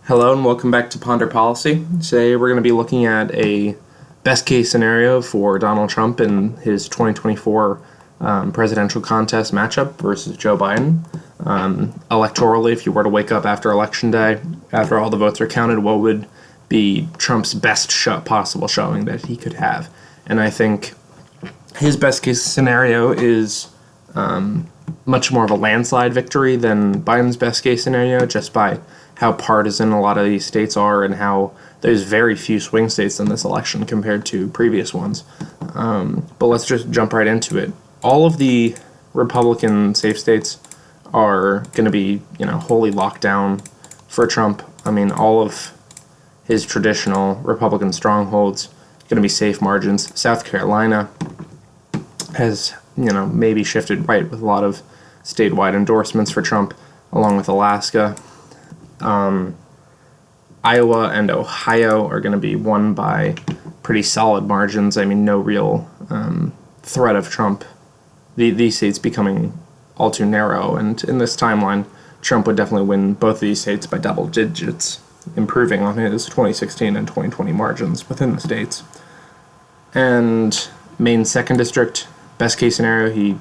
Hello and welcome back to Ponder Policy. Today we're going to be looking at a best case scenario for Donald Trump in his 2024 presidential contest matchup versus Joe Biden. Electorally, if you were to wake up after Election Day, after all the votes are counted, what would be Trump's best possible showing that he could have? And I think his best case scenario is much more of a landslide victory than Biden's best case scenario, just by how partisan a lot of these states are and how there's very few swing states in this election compared to previous ones. But let's just jump right into it. All of the Republican safe states are going to be, wholly locked down for Trump. I mean, all of his traditional Republican strongholds going to be safe margins. South Carolina has, maybe shifted right with a lot of statewide endorsements for Trump, along with Alaska. Iowa and Ohio are going to be won by pretty solid margins. I mean, no real threat of Trump. These states becoming all too narrow, and in this timeline, Trump would definitely win both of these states by double digits, improving on his 2016 and 2020 margins within the states. And Maine 2nd District, best case scenario, he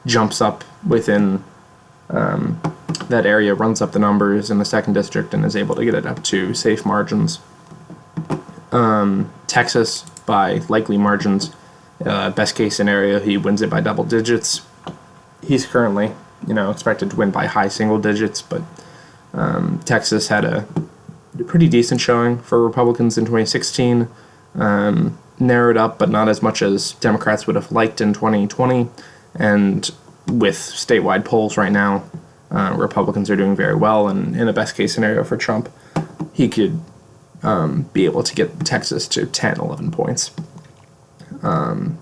jumps up within that area, runs up the numbers in the 2nd District, and is able to get it up to safe margins. Texas, by likely margins, best case scenario, he wins it by double digits. He's currently, expected to win by high single digits, but Texas had a pretty decent showing for Republicans in 2016. Narrowed up, but not as much as Democrats would have liked in 2020. And with statewide polls right now, Republicans are doing very well, and in a best case scenario for Trump, he could be able to get Texas to 10, 11 points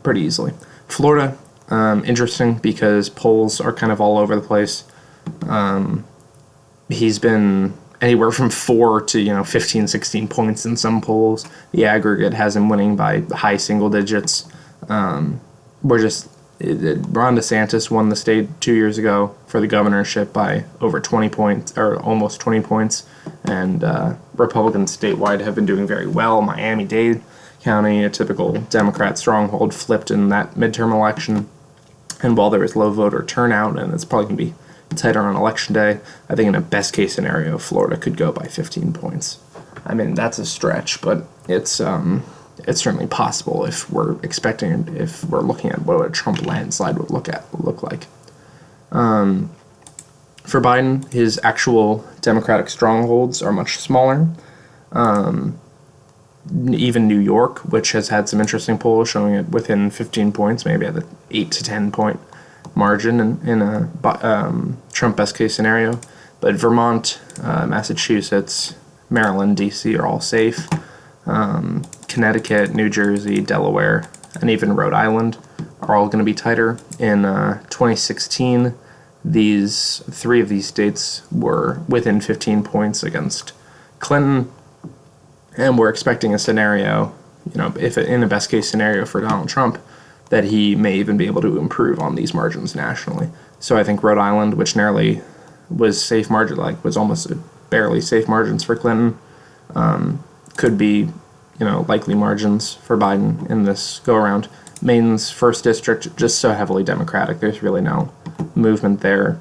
pretty easily. Florida, interesting because polls are kind of all over the place. He's been anywhere from 4 to 15, 16 points in some polls. The aggregate has him winning by high single digits. Ron DeSantis won the state 2 years ago for the governorship by over 20 points, or almost 20 points, and Republicans statewide have been doing very well. Miami-Dade County, a typical Democrat stronghold, flipped in that midterm election, and while there is low voter turnout, and it's probably going to be tighter on Election Day, I think in a best case scenario, Florida could go by 15 points. I mean, that's a stretch, but it's certainly possible if we're looking at what a Trump landslide would look like. For Biden, his actual Democratic strongholds are much smaller. Even New York, which has had some interesting polls showing it within 15 points, maybe at the 8 to 10 point margin in a Trump best case scenario. But Vermont, Massachusetts, Maryland, D.C. are all safe. Connecticut, New Jersey, Delaware, and even Rhode Island are all going to be tighter. In 2016, these 3 of these states were within 15 points against Clinton, and we're expecting a scenario, if in a best case scenario for Donald Trump, that he may even be able to improve on these margins nationally. So I think Rhode Island, which narrowly was safe margin, was almost barely safe margins for Clinton, could be, likely margins for Biden in this go-around. Maine's 1st District, just so heavily Democratic, there's really no movement there.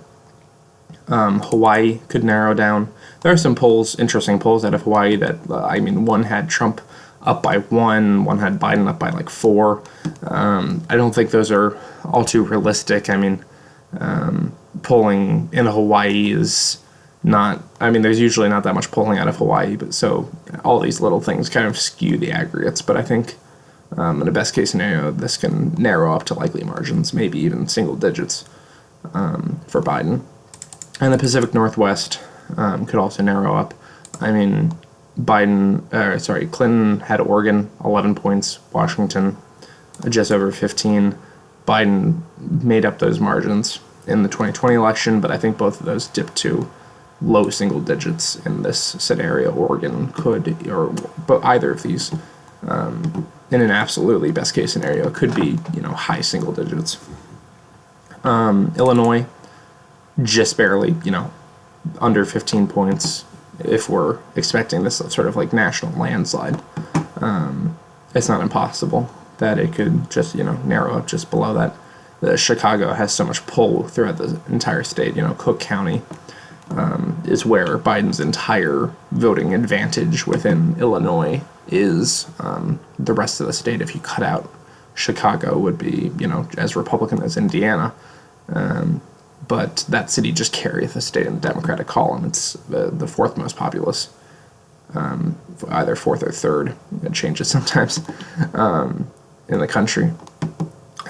Hawaii could narrow down. There are some interesting polls out of Hawaii that, one had Trump up by 1 had Biden up by 4. I don't think those are all too realistic. Polling in Hawaii is not, there's usually not that much polling out of Hawaii, but so all these little things kind of skew the aggregates. But I think in a best case scenario, this can narrow up to likely margins, maybe even single digits for Biden. And the Pacific Northwest could also narrow up. Clinton had Oregon, 11 points, Washington, just over 15. Biden made up those margins in the 2020 election, but I think both of those dipped to low single digits in this scenario. Oregon but either of these, in an absolutely best case scenario, could be, high single digits. Illinois, just barely, under 15 points. if we're expecting this sort of like national landslide. It's not impossible that it could just, narrow up just below that. Chicago has so much pull throughout the entire state. Cook County is where Biden's entire voting advantage within Illinois is. The rest of the state, if you cut out Chicago, would be, as Republican as Indiana. But that city just carries the state in the Democratic column. It's the fourth most populous, either fourth or third. It changes sometimes in the country.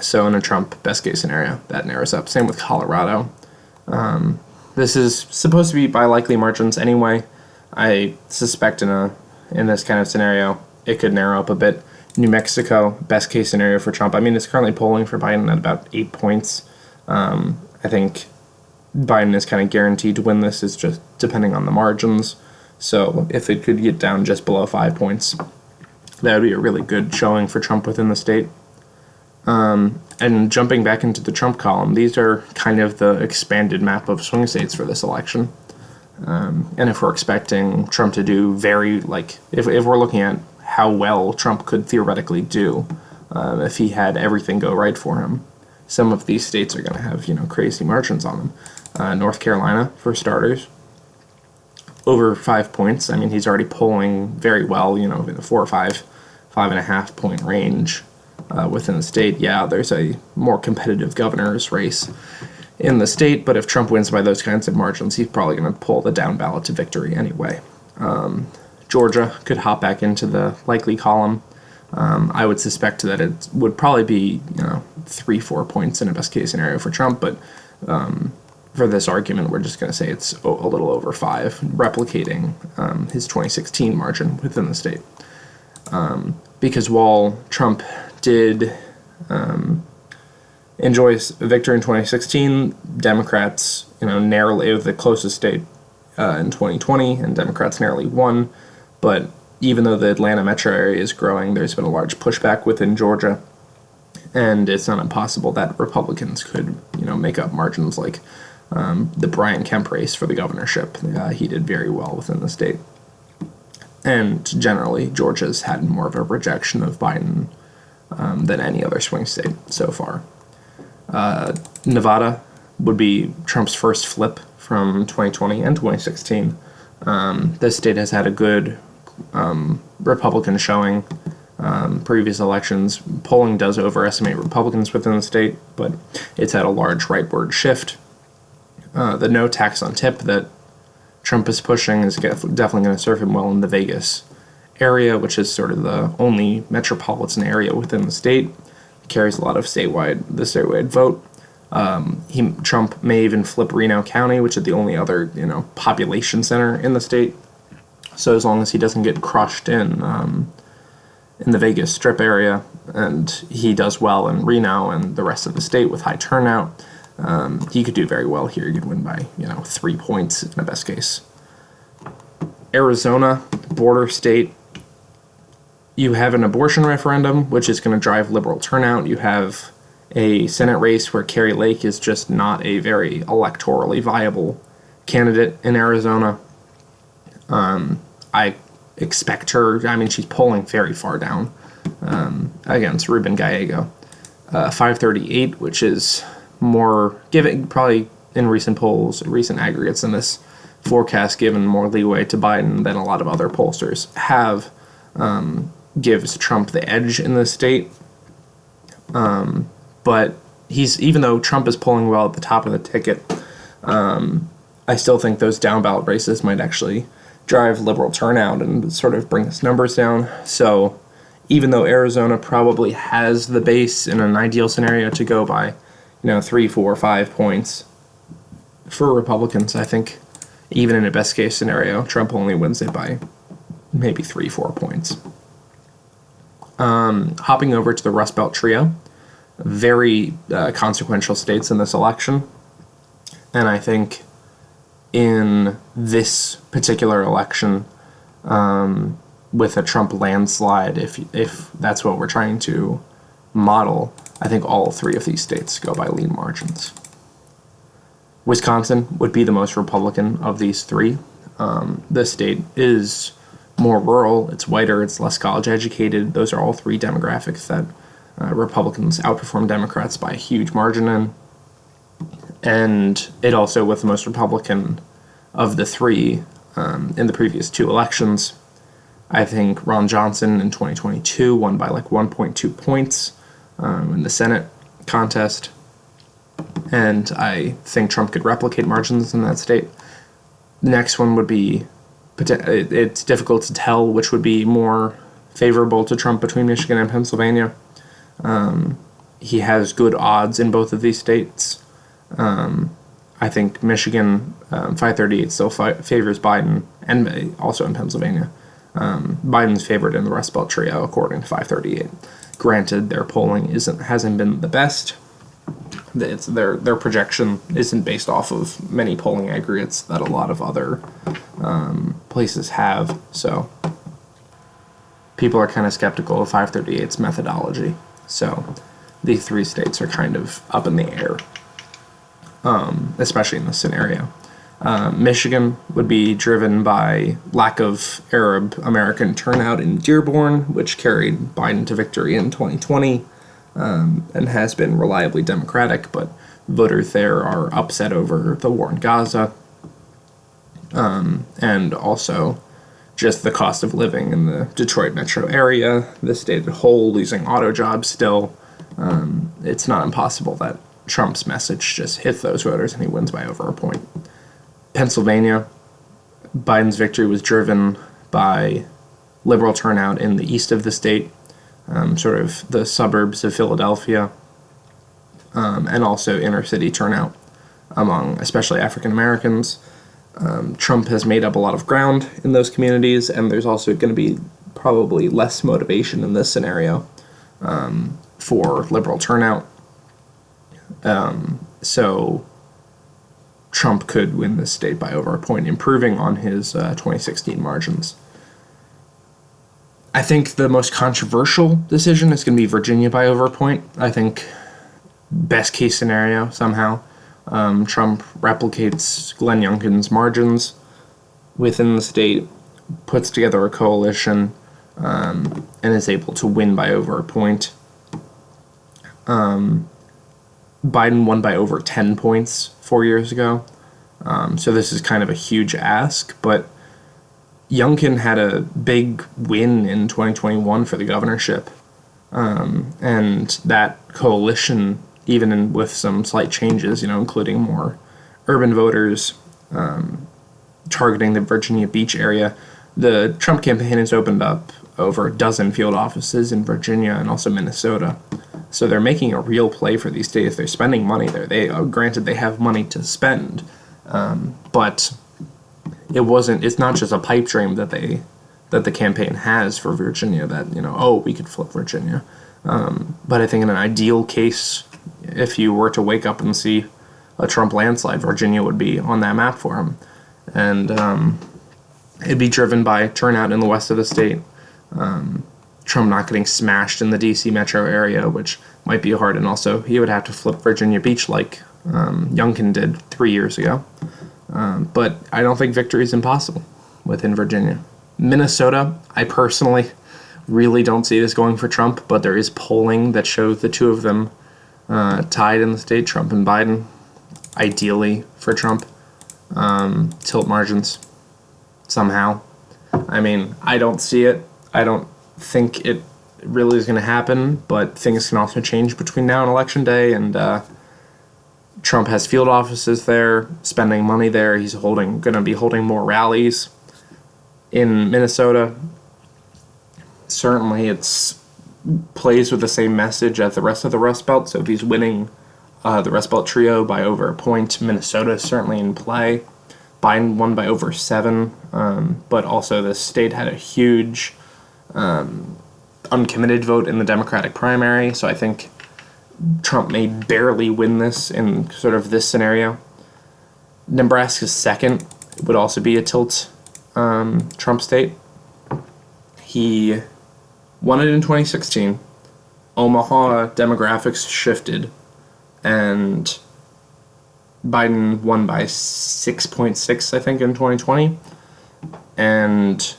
So in a Trump best case scenario, that narrows up. Same with Colorado. This is supposed to be by likely margins anyway. I suspect in this kind of scenario, it could narrow up a bit. New Mexico, best case scenario for Trump. I mean, it's currently polling for Biden at about 8 points. I think Biden is kind of guaranteed to win this. It's just depending on the margins. So if it could get down just below 5 points, that would be a really good showing for Trump within the state. And jumping back into the Trump column, these are kind of the expanded map of swing states for this election. And if we're expecting Trump to do if we're looking at how well Trump could theoretically do if he had everything go right for him, some of these states are going to have, crazy margins on them. North Carolina, for starters, over 5 points. I mean, he's already polling very well, in the 4 or 5.5 point range. Within the state, there's a more competitive governor's race in the state, but if Trump wins by those kinds of margins, he's probably going to pull the down ballot to victory anyway. Georgia could hop back into the likely column. I would suspect that it would probably be 3-4 points in a best case scenario for Trump, but for this argument, we're just going to say it's a little over 5, replicating his 2016 margin within the state. Because while Trump did enjoy a victory in 2016, Democrats, narrowly, the closest state in 2020, and Democrats narrowly won. But even though the Atlanta metro area is growing, there's been a large pushback within Georgia, and it's not impossible that Republicans could, make up margins like the Brian Kemp race for the governorship. He did very well within the state. And generally, Georgia's had more of a rejection of Biden than any other swing state so far. Nevada would be Trump's first flip from 2020 and 2016. This state has had a good Republican showing. Previous elections, polling does overestimate Republicans within the state, but it's had a large rightward shift. The no tax on tip that Trump is pushing is definitely going to serve him well in the Vegas area, which is sort of the only metropolitan area within the state. It carries a lot of the statewide vote. Trump may even flip Reno County, which is the only other population center in the state. So as long as he doesn't get crushed in the Vegas Strip area, and he does well in Reno and the rest of the state with high turnout, he could do very well here. He could win by 3 points in a best case. Arizona, border state. You have an abortion referendum, which is going to drive liberal turnout. You have a Senate race where Carrie Lake is just not a very electorally viable candidate in Arizona. I expect her, she's polling very far down against Ruben Gallego. 538, which is more, given probably in recent polls, recent aggregates in this forecast, given more leeway to Biden than a lot of other pollsters have, gives Trump the edge in the state. But even though Trump is polling well at the top of the ticket, I still think those down ballot races might actually drive liberal turnout and sort of bring his numbers down. So even though Arizona probably has the base in an ideal scenario to go by, 3, 4, 5 points for Republicans, I think even in a best case scenario, Trump only wins it by maybe 3, 4 points. Hopping over to the Rust Belt trio, very consequential states in this election. And I think in this particular election, with a Trump landslide, if that's what we're trying to model, I think all 3 of these states go by lean margins. Wisconsin would be the most Republican of these 3. This state is more rural, it's whiter, it's less college educated. Those are all three demographics that Republicans outperform Democrats by a huge margin in. And it also, with the most Republican of the three in the previous two elections. I think Ron Johnson in 2022 won by like 1.2 points in the Senate contest. And I think Trump could replicate margins in that state. The next one would be, it's difficult to tell which would be more favorable to Trump between Michigan and Pennsylvania. He has good odds in both of these states. I think Michigan, 538 still favors Biden, and also in Pennsylvania. Biden's favored in the Rust Belt trio, according to 538. Granted, their polling hasn't been the best. Their projection isn't based off of many polling aggregates that a lot of other places have. So people are kind of skeptical of 538's methodology. So these three states are kind of up in the air, especially in this scenario. Michigan would be driven by lack of Arab American turnout in Dearborn, which carried Biden to victory in 2020, and has been reliably Democratic, but voters there are upset over the war in Gaza, and also just the cost of living in the Detroit metro area, the state as a whole losing auto jobs still. It's not impossible that Trump's message just hits those voters and he wins by over a point. Pennsylvania, Biden's victory was driven by liberal turnout in the east of the state, sort of the suburbs of Philadelphia, and also inner city turnout among especially African Americans. Trump has made up a lot of ground in those communities, and there's also going to be probably less motivation in this scenario for liberal turnout. So Trump could win this state by over a point, improving on his 2016 margins. I think the most controversial decision is going to be Virginia by over a point. I think best case scenario, somehow, Trump replicates Glenn Youngkin's margins within the state, puts together a coalition, and is able to win by over a point. Biden won by over 10 points 4 years ago. So this is kind of a huge ask, but Youngkin had a big win in 2021 for the governorship. And that coalition, even with some slight changes, including more urban voters, targeting the Virginia Beach area, the Trump campaign has opened up over a dozen field offices in Virginia and also Minnesota. So they're making a real play for these states. They're spending money there. Granted, they have money to spend, but it's not just a pipe dream that the campaign has for Virginia that, we could flip Virginia. But I think in an ideal case, if you were to wake up and see a Trump landslide, Virginia would be on that map for him. And it'd be driven by turnout in the west of the state, Trump not getting smashed in the D.C. metro area, which might be hard, and also he would have to flip Virginia Beach like Youngkin did 3 years ago. But I don't think victory is impossible within Virginia. Minnesota, I personally really don't see this going for Trump, but there is polling that shows the two of them tied in the state, Trump and Biden, ideally for Trump. Tilt margins, somehow. I mean, I don't see it. I don't think it really is going to happen, but things can also change between now and Election Day, and Trump has field offices there, spending money there. He's going to be holding more rallies in Minnesota. Certainly, it's plays with the same message as the rest of the Rust Belt. So if he's winning the Rust Belt trio by over a point, Minnesota is certainly in play. Biden won by over 7, but also the state had a huge uncommitted vote in the Democratic primary. So I think Trump may barely win this in sort of this scenario. Nebraska's second would also be a tilt Trump state. He won it in 2016. Omaha demographics shifted, and Biden won by 6.6, I think, in 2020. And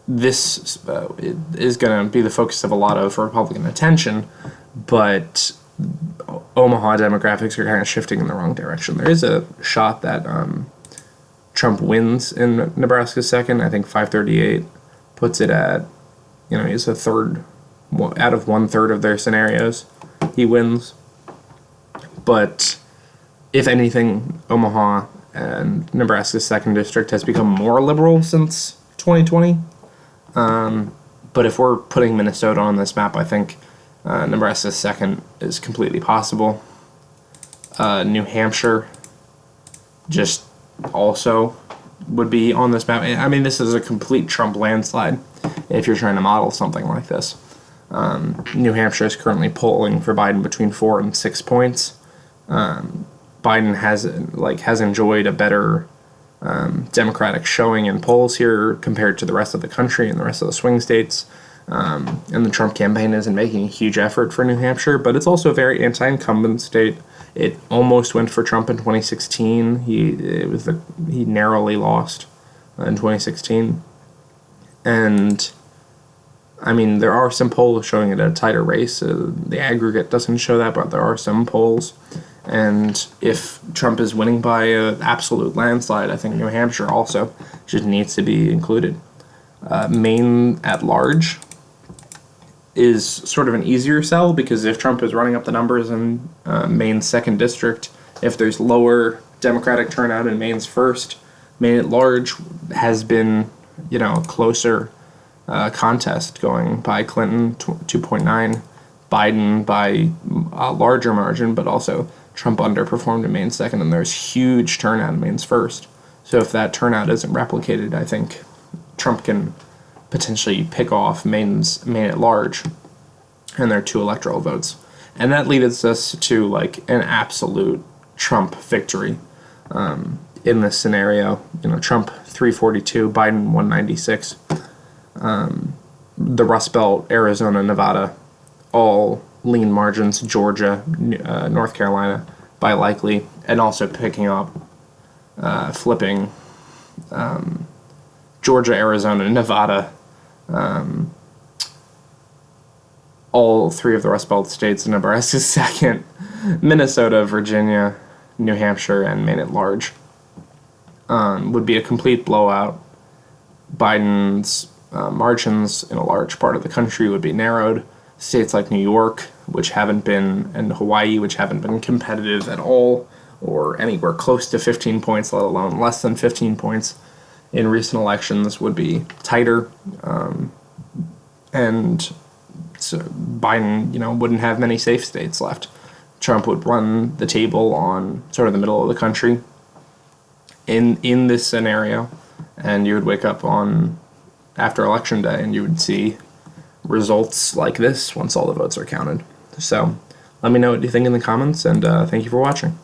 this is going to be the focus of a lot of Republican attention, but Omaha demographics are kind of shifting in the wrong direction. There is a shot that Trump wins in Nebraska's second. I think 538 puts it at, he's a third out of 1/3 of their scenarios. He wins. But if anything, Omaha and Nebraska's second district has become more liberal since 2020. But if we're putting Minnesota on this map, I think Nebraska's second is completely possible. New Hampshire just also would be on this map. I mean, this is a complete Trump landslide if you're trying to model something like this. New Hampshire is currently polling for Biden between 4 and 6 points. Biden has enjoyed a better Democratic showing in polls here compared to the rest of the country and the rest of the swing states. And the Trump campaign isn't making a huge effort for New Hampshire, but it's also a very anti-incumbent state. It almost went for Trump in 2016. He narrowly lost in 2016. And I mean, there are some polls showing it a tighter race. The aggregate doesn't show that, but there are some polls. And if Trump is winning by an absolute landslide, I think New Hampshire also just needs to be included. Maine at large is sort of an easier sell, because if Trump is running up the numbers in Maine's second district, if there's lower Democratic turnout in Maine's first, Maine at large has been, a closer contest, going by Clinton 2.9, Biden by a larger margin, but also Trump underperformed in Maine's second, and there's huge turnout in Maine's first. So if that turnout isn't replicated, I think Trump can potentially pick off Maine at large, and their 2 electoral votes. And that leads us to an absolute Trump victory in this scenario. Trump 342, Biden 196. The Rust Belt, Arizona, Nevada, all lean margins. Georgia, North Carolina by likely, and also picking up, flipping Georgia, Arizona, Nevada, all 3 of the Rust Belt states, Nebraska's second, Minnesota, Virginia, New Hampshire, and Maine at large, would be a complete blowout. Biden's margins in a large part of the country would be narrowed. States like New York, which haven't been, and Hawaii, which haven't been competitive at all, or anywhere close to 15 points, let alone less than 15 points in recent elections, would be tighter. And so Biden, wouldn't have many safe states left. Trump would run the table on sort of the middle of the country in this scenario, and you would wake up after Election Day, and you would see results like this once all the votes are counted. So let me know what you think in the comments, and thank you for watching.